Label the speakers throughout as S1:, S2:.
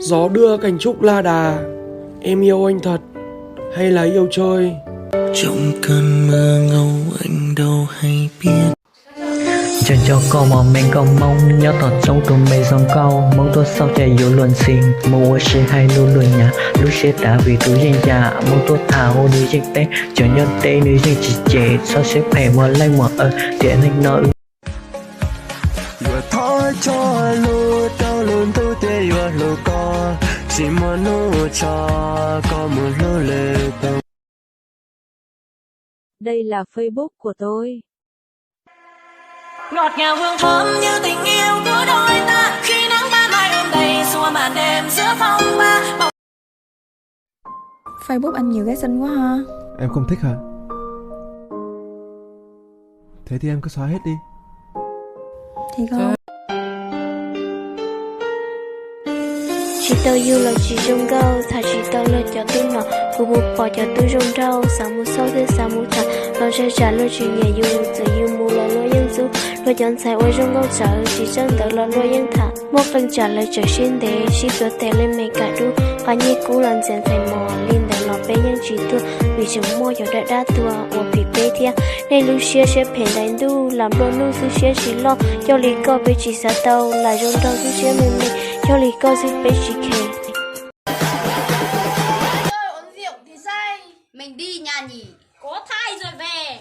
S1: Gió đưa cành trúc la đà, em yêu anh thật hay là yêu chơi?
S2: Trong cơn mưa ngâu anh đâu hay biết.
S3: Chẳng cho câu mà mình còn mong nhớ tọt trong tụi mày dòng câu mong tôi sau chạy vô luận xin mua xe hay luôn luôn nhà lúc xe đã vì túi dân già mong tôi thảo nữ dân tên chẳng nhớ tên nữ dân chỉ trẻ sao sẽ phải mà lấy mà để anh nói
S2: vừa thôi cho lù đâu luôn tu tê vừa lù co chỉ muốn nụ cho có một lù lệ tông.
S4: Đây là Facebook của tôi.
S5: Ngọt ngào hương thơm như tình yêu của đôi ta khi nắng ban mai ôm đầy xua màn đêm giữa phong ba.
S6: Facebook anh nhiều gái xinh quá ha.
S7: Em không thích hả? Thế thì em cứ xóa hết đi.
S6: Thì không.
S8: Chỉ tao yêu là chỉ trong câu, thà chỉ tao lời cho tôi nọ, cô buộc bỏ cho tôi trong trâu, sáng một sâu thế sáng một thà, lo sẽ trả lời chuyện nhà yêu, giờ yêu mù là lo yên du, lo chọn sai ôi trong câu trả chỉ chân tao là lo yên thà, một lần trả lời trở xin để, chỉ tôi tè lên mấy cả đu, cả nhị cũ lần dần thay mò, liên đại lọ bé nhân chỉ tôi, vì chúng mua cho đã đa tua, ở bị bé thia, nên lúc xưa sẽ phèn đánh đu, làm lo nu su xưa chỉ lo, cho lý co bé chỉ xa tao, lại trong trâu su xưa mình cho lý co su bé chỉ kề.
S9: Mình đi nhà nhỉ?
S5: Có thai rồi về.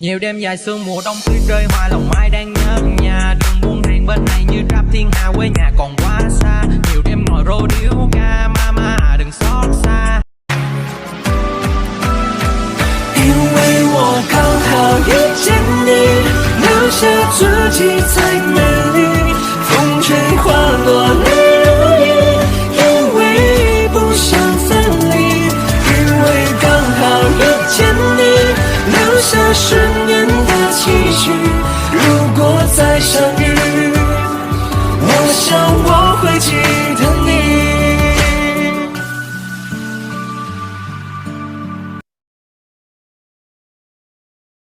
S10: Nhiều đêm dài sương mùa đông tuyết rơi hoa lòng ai đang nhớ nhà đường buôn hàng bên này như rap thiên hà quê nhà còn quá xa nhiều đêm ngồi rô điếu ca mama đừng xót xa
S2: 因为我刚好遇见你，留下自己最美丽，风吹花落。